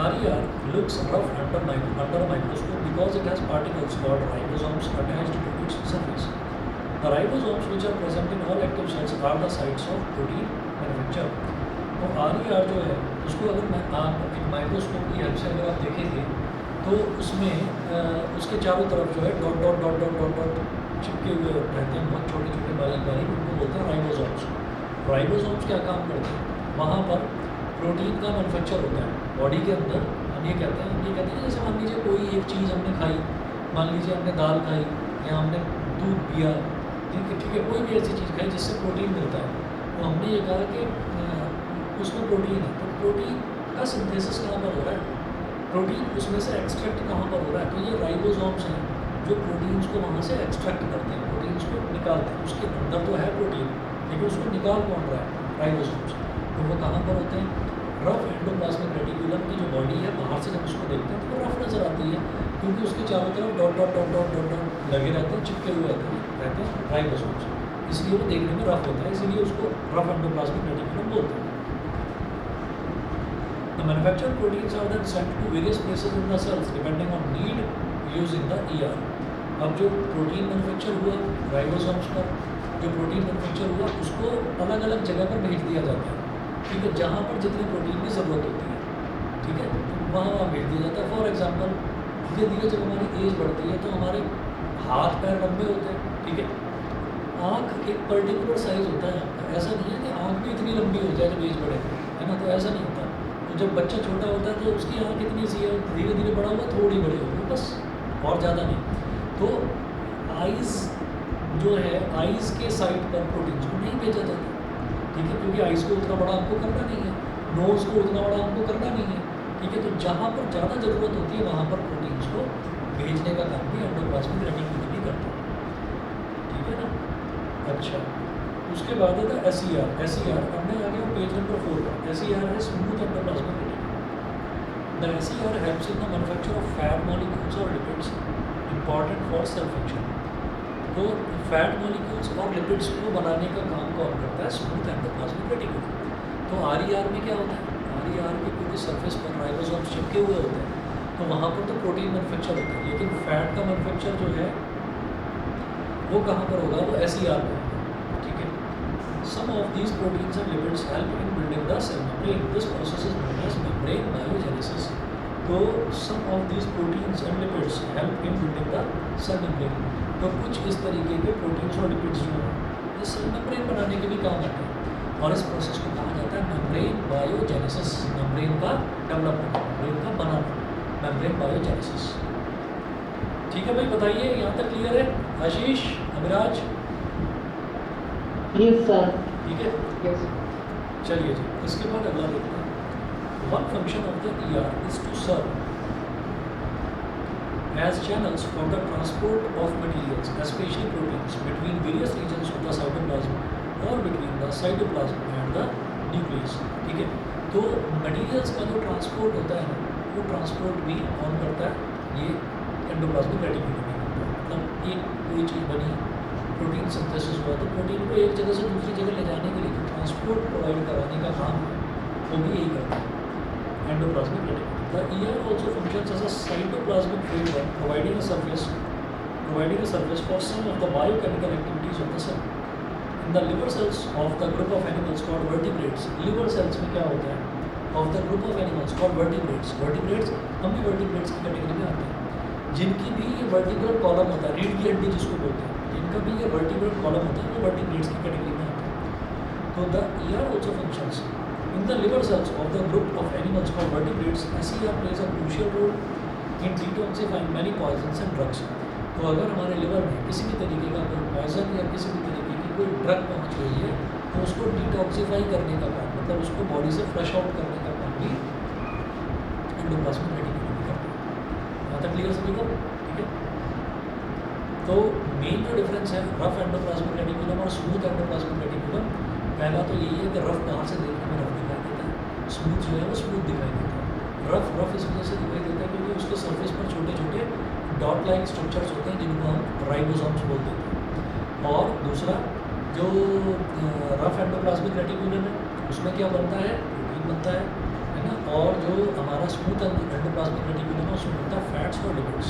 RER looks rough under a microscope because it has particles called ribosomes attached to its surface. The ribosomes, which are present in all active cells, are the sites of protein manufacture. तो RER जो है उसको अगर आप एक microscope की help से अगर आप देखेंगे तो उसमें उसके चारों तरफ जो है dot dot dot dot dot dot चिपके हुए रहते हैं, बहुत छोटे छोटे बारीक बारीक, उनको बोलते हैं राइबोसोम्स। राइबोसोम्स क्या काम करते हैं, वहाँ पर प्रोटीन का मैन्युफैक्चर होता है बॉडी के अंदर। हम ये कहते हैं जैसे मान लीजिए कोई एक चीज़ हमने खाई, मान लीजिए हमने दाल खाई या हमने दूध पिया, ठीक है, कोई भी ऐसी चीज़ खाई जिससे प्रोटीन मिलता है, तो हमने ये कहा कि उसमें प्रोटीन है। तो प्रोटीन का सिंथेसिस कहाँ पर हो रहा है, प्रोटीन उसमें से एक्सट्रैक्ट कहाँ पर हो रहा है, तो ये राइबोसोम्स हैं जो प्रोटीन्स को वहाँ से एक्सट्रैक्ट करते हैं, प्रोटीन्स को निकालते हैं। उसके अंदर तो है प्रोटीन, लेकिन उसको निकाल कौन रहा है, राइबोसोम्स। तो वो कहाँ पर होते हैं, रफ एंडोप्लाज्मिक रेटिकुलम की जो बॉडी है, बाहर से जब उसको देखते हैं तो वो रफ नज़र आती है, क्योंकि उसके चारों तरफ dot dot dot dot dot dot लगे रहते हैं, चिपके हुए रहते हैं राइबोसोम्स, इसलिए वो देखने में रफ होता है, इसीलिए उसको रफ एंडोप्लाज्मिक रेटिकुलम बोलते हैं। The manufactured proteins are then sent to various places in the cells depending on need using the ER. अब जो प्रोटीन मैन्युफैक्चर हुआ राइबोसोम्स पर, जो प्रोटीन मैन्युफैक्चर हुआ उसको अलग अलग जगह पर भेज दिया जाता है, ठीक है, जहाँ पर जितनी प्रोटीन की ज़रूरत होती है, ठीक है, तो वहाँ भेज दिया जाता है। फॉर एग्जांपल धीरे धीरे जब हमारी एज बढ़ती है तो हमारे हाथ पैर लंबे होते हैं, ठीक है, आँख एक पर्टिकुलर साइज़ होता है आपका, ऐसा नहीं है कि आँख भी इतनी लंबी हो जाए जब एज बढ़े, है ना, तो ऐसा नहीं होता। तो जब बच्चा छोटा होता है तो उसकी आँख इतनी सी है, धीरे धीरे बड़ा हुआ थोड़ी बड़ी होगी, बस, और ज़्यादा नहीं। तो आइज़ जो है, आइज़ के साइड पर प्रोटीन्स को नहीं भेजा जाता, ठीक है, क्योंकि आइज़ को उतना बड़ा हमको करना नहीं है, नोज़ को उतना बड़ा हमको करना नहीं है, ठीक है। तो जहाँ पर ज़्यादा ज़रूरत होती है वहाँ पर प्रोटीन्स को भेजने का काम भी एंडोप्लाज्मिक रेटिकुलम ही करता है, ठीक है ना। अच्छा, उसके बाद है था SER। SER हमने आ गया पेज नंबर 4 पर। SER है smooth endoplasmic reticulum. The SER helps in the manufacture of fat molecules और lipids important for cell function. तो फैट मॉलिक्यूल्स और लिपिड्स को बनाने का काम कौन करता है, स्मूथ एंडोप्लाज्मिक रेटिकुलम। तो RER में क्या होता है, RER के क्योंकि सरफेस पर राइबोसोम्स चिपके हुए होते हैं, तो वहाँ पर तो प्रोटीन मैन्युफैक्चर होता है, लेकिन फैट का मैन्युफैक्चर जो है वो कहाँ पर होगा, वो SER में होगा, ठीक है। Some of these proteins and lipids help in building the cell membrane. This process is known as membrane biogenesis. तो some of these proteins and lipids help in building the cell membrane. तो कुछ इस तरीके के proteins और lipids जो हैं ये सेल मेम्ब्रेन बनाने के भी काम आते हैं, और इस प्रोसेस को कहा जाता है मेम्ब्रेन बायोजेनेसिस। मेम्ब्रेन का डेवलपमेंट, मेम्ब्रेन का बनाना, मेम्ब्रेन बायोजेनेसिस। ठीक है भाई, बताइए यहाँ तक क्लियर है? आशीष, अभिराज, यस सर। ठीक है, यस। चलिए जी, इसके बाद अगला देखते हैं। One function of the ER is to serve as channels for the transport of materials, especially proteins, between various regions of the cytoplasm or between the cytoplasm and the nucleus. ठीक है, तो materials का जो transport होता है ना, वो transport भी ऑन करता है ये एंडोप्लाज्मिक रेटिकुलम में होता है। मतलब एक कोई चीज़ बनी, प्रोटीन सिंथेसिस हुआ, तो प्रोटीन को एक जगह से दूसरी जगह ले जाने के लिए जो ट्रांसपोर्ट प्रोवाइड कराने का काम है वो भी यही करता है endoplasmic reticulum. The ER also functions as a cytoplasmic framework, providing a surface for some of the biochemical activities of the cell. In the liver cells of the group of animals called vertebrates, liver cells में क्या होता है? Of the group of animals called vertebrates, हम भी vertebrates की category में आते हैं, जिनकी भी ये vertebral column होता है, रीढ़ की हड्डी जिसको बोलते हैं, जिनका भी ये vertebral column होता है, वो vertebrates की कैटेगरी में आते हैं। तो the ER also functions in the liver cells of the group of animals called vertebrates. SER plays a crucial role in detoxifying many poisons and drugs. तो अगर हमारे लिवर में किसी भी तरीके का कोई पॉइजन या किसी भी तरीके की कोई ड्रग पहुंच गई है, तो उसको डिटॉक्सीफाई करने का काम, मतलब उसको बॉडी से फ्लश आउट करने का काम भी एंडोप्लाज्मिक रेटिकुलम करता है। यहाँ तक क्लियर सभी को? ठीक है, तो मेन जो डिफरेंस है रफ एंडोप्लाज्मिक रेटिकुलम और स्मूथ एंडोप्लाज्मिक रेटिकुलम, पहला तो यही है कि रफ बाहर से देखने में रफ दिखाई देता है, स्मूथ जो है वो स्मूथ दिखाई देता है। रफ इस वजह से दिखाई देता है क्योंकि उसके सरफेस पर छोटे छोटे डॉट लाइक स्ट्रक्चर्स होते हैं जिनको हम राइबोसोम्स बोलते हैं। और दूसरा जो रफ एंडोप्लाज्मिक रेटिकुलम है उसमें क्या बनता है? प्रोटीन बनता है ना। और जो हमारा स्मूथ एंडोप्लाज्मिक रेटिकुलम है उसमें बनता है फैट्स और लिपिड्स।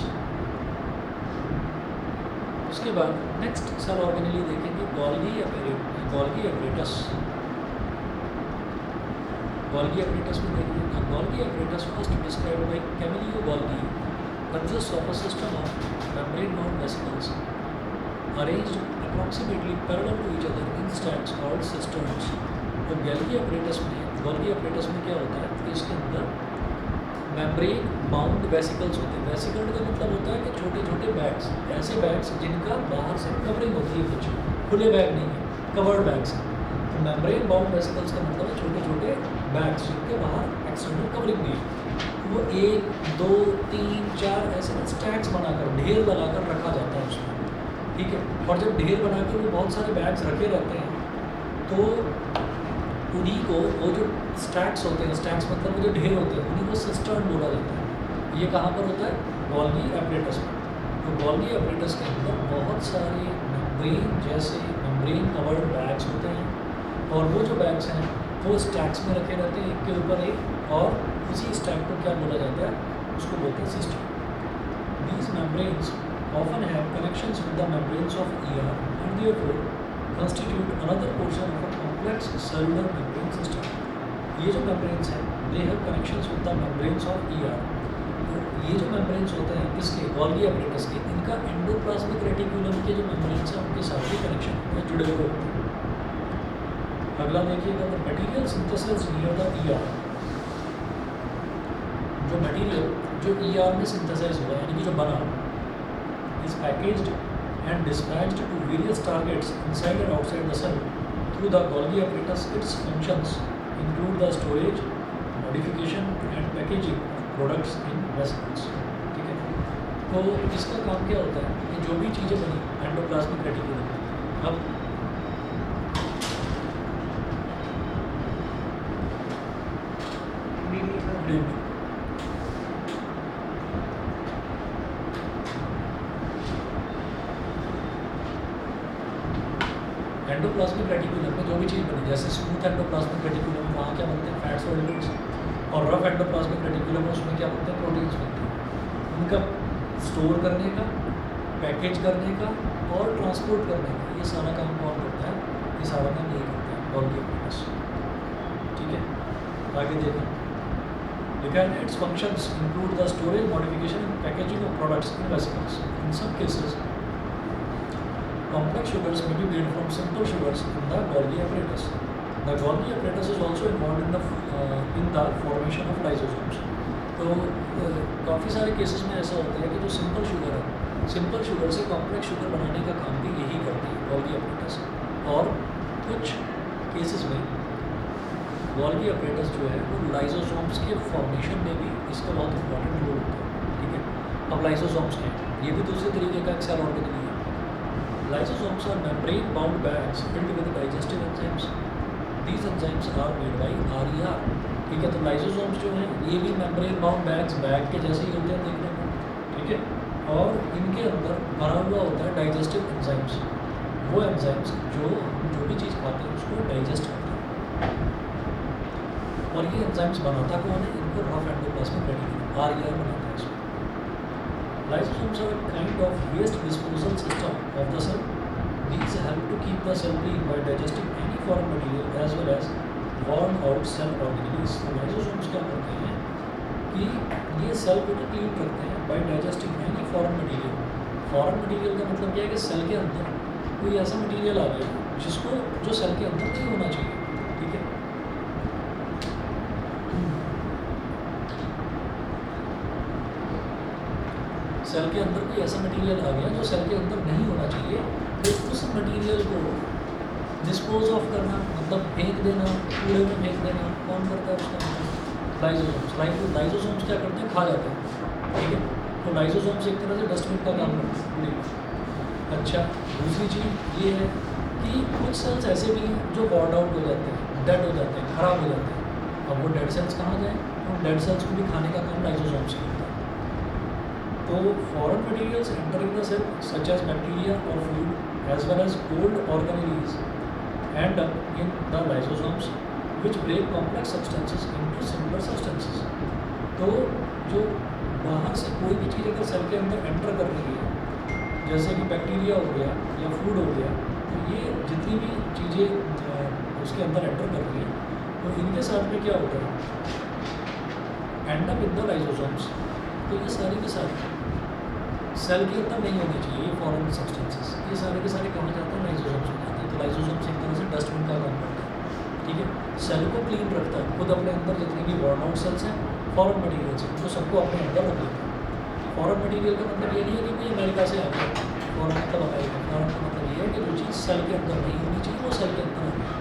उसके बाद नेक्स्ट सेल ऑर्गेनेली देखेंगे गोल्गी एपरेटस। गोल्गी एपरेटस में देखिए, Golgi apparatus first described bye Camillo Golgi consists of a system of membrane-bound vesicles arranged approximately parallel to each other in stacks called cisterns. तो Golgi apparatus में क्या होता है कि इसके अंदर मेम्ब्रेन बाउंड वेसिकल्स होते हैं। वेसिकल का मतलब होता है कि छोटे छोटे बैग्स, ऐसे बैग्स जिनका बाहर से कवरिंग होती है, कुछ खुले बैग नहीं है, कवर्ड बैग्स हैं। तो मेम्ब्रेन बाउंड वेसिकल्स का मतलब है छोटे छोटे बैग्स जिनके बाहर एक्सटर्नल कवरिंग नहीं है। वो 1, 2, 3, 4 ऐसे स्टैक्स बनाकर ढेर लगाकर रखा जाता है उसमें, ठीक है। और जब ढेर बनाकर वो बहुत सारे बैग्स रखे रहते हैं तो उन्हीं को वो जो स्टैक्स होते हैं, स्टैक्स मतलब वो जो ढेर होते हैं, उन्हीं को सिस्टर्न बोला जाता है। ये कहाँ पर होता है? गोल्गी एपरेटस में। तो गोल्गी एपरेटस के अंदर बहुत सारे मेम्ब्रेन जैसे मेम्ब्रेन कवर्ड बैग्स होते हैं और वो जो बैग्स हैं वो स्टैक्स में रखे रहते हैं एक के ऊपर एक, और उसी स्टैक को क्या बोला जाता है? उसको बोलते हैं system. These membranes often have connections with the membranes of ER and therefore constitute another portion of a complex cellular membrane system. ये जो membranes हैं, they have connections with the membranes of ER. तो ये जो membranes होते हैं किसके? Golgi apparatus के। इनका एंडोप्लाज्मिक रेटिकुलम के जो membranes हैं उनके साथ भी कनेक्शन जुड़े हुए होते हैं। अगला देखिएगा, the material synthesis near the ER. जो मटेरियल जो ER में सिंथेसाइज हुआ यानी कि जो बना is packaged and dispatched to various targets inside and outside the cell through the Golgi apparatus. Its functions include the storage, modification and packaging of products in vesicles. ठीक है, तो इसका काम क्या होता है कि जो भी चीज़ें बनी एंडोप्लाज्मिक रेटिकुलम, अब एंडोप्लाज्मिक रेटिकुलम में जो भी चीज़ बनी, जैसे स्मूथ एंडोप्लाज्मिक रेटिकुलम में वहाँ क्या बनते हैं? फैट्स और लिपिड्स। और रफ एंडोप्लाज्मिक रेटिकुलम में उसमें क्या बनते हैं? प्रोटीन्स बनते हैं। उनका स्टोर करने का, पैकेज करने का और ट्रांसपोर्ट करने का, ये सारा काम कौन करता है? ये सारा काम यही करता है गोल्गी एपरेटस। ठीक है, आगे देखें। Again, its functions include the storage, modification and packaging of products in vesicles. In some cases, complex sugars may be made from simple sugars in the Golgi apparatus. The Golgi apparatus is also involved in the formation of lysosomes. तो काफ़ी सारे cases में ऐसा होता है कि जो simple sugar है, सिंपल शुगर से कॉम्प्लेक्स शुगर बनाने का काम भी यही करती है Golgi apparatus। और कुछ केसेस में गोल्गी अपरेटस जो है वो लाइसोसोम्स के फॉर्मेशन में भी इसका बहुत इंपॉर्टेंट रोल होता है, ठीक है। अब लाइसोसोम्स क्या है, ये भी दूसरे तरीके का एक सेल ऑर्गेनेल है। Lysosomes are membrane bound bags filled with digestive enzymes. These enzymes are made by RER, ठीक है। तो लाइसोसोम्स जो हैं ये भी मेम्ब्रेन बाउंड बैग्स, बैग के जैसे ही होते हैं देखने में, ठीक है। और इनके अंदर भरा हुआ होता है डाइजेस्टिव एंजाइम्स, वो एंजाइम्स जो भी चीज़ खाते हैं उसको डाइजेस्ट करते हैं। और ये एंजाइम्स बनाता कौन है, इनको रफ एंडोप्लाज्मिक रेटिकुलम RER बनाता है इसको। Lysosomes are a kind of waste disposal system of the cell. These help to keep the cell clean by digesting any foreign material as well as worn out cell organelles। तो lysosomes क्या करते हैं कि ये cell को तो clean रखते हैं by digesting any foreign material. Foreign material का मतलब क्या है कि सेल के अंदर कोई ऐसा मटेरियल आ गया जिसको जो सेल के अंदर नहीं होना चाहिए, ठीक है। सेल के अंदर कोई ऐसा मटेरियल आ गया जो सेल के अंदर नहीं होना चाहिए, तो उस मटेरियल को डिस्पोज ऑफ करना मतलब फेंक देना, कूड़े में फेंक देना, कौन करता है उसका मतलब लाइसोसोम्स। लाइसोसोम्स क्या करते हैं, खा जाते हैं, ठीक है। तो लाइसोसोम्स एक तरह से डस्टबिन का काम करते हैं। अच्छा, दूसरी चीज़ ये है कि कुछ सेल्स ऐसे भी हैं जो बॉर्ड आउट हो जाते हैं, डेड हो जाते हैं, ख़राब हो जाते हैं। अब वो डेड सेल्स कहाँ जाएँ, तो डेड सेल्स को भी खाने का काम लाइसोसोम्स करता है। तो foreign materials entering the cell such as bacteria or food as well as old organelles end up in the lysosomes which break complex substances into simpler substances। तो जो बाहर से कोई भी चीज़ अगर सेल के अंदर एंटर कर रही है, जैसे कि बैक्टीरिया हो गया या फूड हो गया, तो ये जितनी भी चीज़ें उसके अंदर एंटर कर रही है तो इनके साथ में क्या होता है, and up in the lysosomes. तो ये सारी के सारी सेल के अंदर नहीं होनी चाहिए ये फॉरेन सब्सटेंसेस, ये सारे के सारे कहाँ जाते हैं, लाइसोसोम्स में जाते हैं। तो लाइसोसोम्स एक तरह से डस्टबिन का काम करता है, ठीक है। सेल को क्लीन रखता है, खुद अपने अंदर जितने भी बॉर्न आउट सेल्स हैं, फॉरेन मटीरियल्स हैं, तो सबको अपने अंदर रख लेता है। फॉरेन मटीरियल का मतलब ये नहीं है कि कोई अमेरिका से आ गया, फॉरेन मतलब अमेरिका। फॉरेन का मतलब ये है कि जो चीज़ सेल के अंदर नहीं होनी चाहिए वो सेल के अंदर आ गई।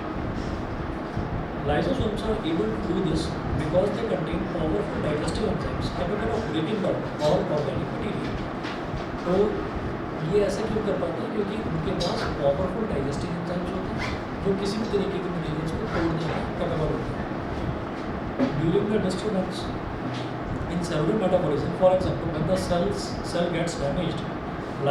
Lysosomes are able to do this because they contain powerful digestive enzymes capable of breaking down all organic material। तो ये ऐसा क्यों कर पाते हैं, क्योंकि उनके पास पावरफुल डाइजेस्टिव एंजाइम्स होते हैं जो किसी भी तरीके के मटेरियल्स को तोड़ने में कैपेबल होते हैं। During the disturbance in cellular metabolism, for example when the cell gets damaged,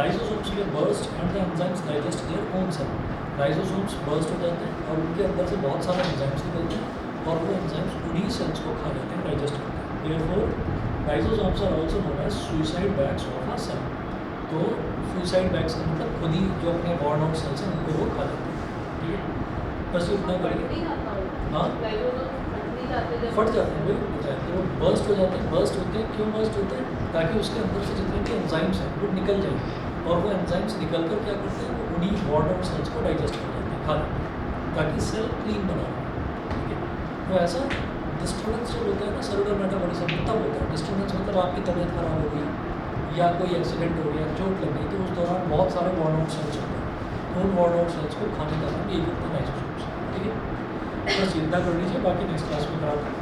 lysosomes will burst and the enzymes digest their own cell. Lysosomes burst हो जाते हैं और उनके अंदर से बहुत सारे एंजाइम्स निकलते हैं और वो एंजाइम्स उन्हीं सेल्स को खा जाते हैं, डाइजेस्ट करते हैं। Therefore lysosomes are also known as suicide bags of a cell. तो सुसाइड बैग्स का मतलब खुद ही जो अपने बॉर्न आउट सेल्स हैं उनको वो खा जाते हैं, ठीक है। बस इतना करिए। हाँ, फट जाते हैं, वही होता है। तो वो बर्स्ट हो जाते हैं। बर्स्ट होते हैं, क्यों बर्स्ट होते हैं, ताकि उसके अंदर से जितने भी एंजाइम्स हैं वो निकल जाएंगे और वो एंजाइम्स निकल कर क्या करते हैं, वो उन्हीं बॉर्न आउट सेल्स को डाइजेस्ट कर जाते हैं, खा जाते हैं, ताकि सेल क्लीन बना रहे, ठीक है। तो ऐसा डिस्टर्बेंस जब होता है ना सेलुलर मेटाबॉलिज्म में, तब होता है डिस्टर्बेंस। मतलब आपकी तबीयत खराब हो गई या कोई एक्सीडेंट हो गया, चोट लग गई, तो उस दौरान बहुत सारे बॉर्न आउट सेल्स होते हैं। उन बॉर्न आउट सेल्स को खाने का काम यही करते हैं लाइसोसोम्स, ठीक है। बस चिंता कर लीजिए, बाकी नेक्स्ट क्लास में कराते हैं।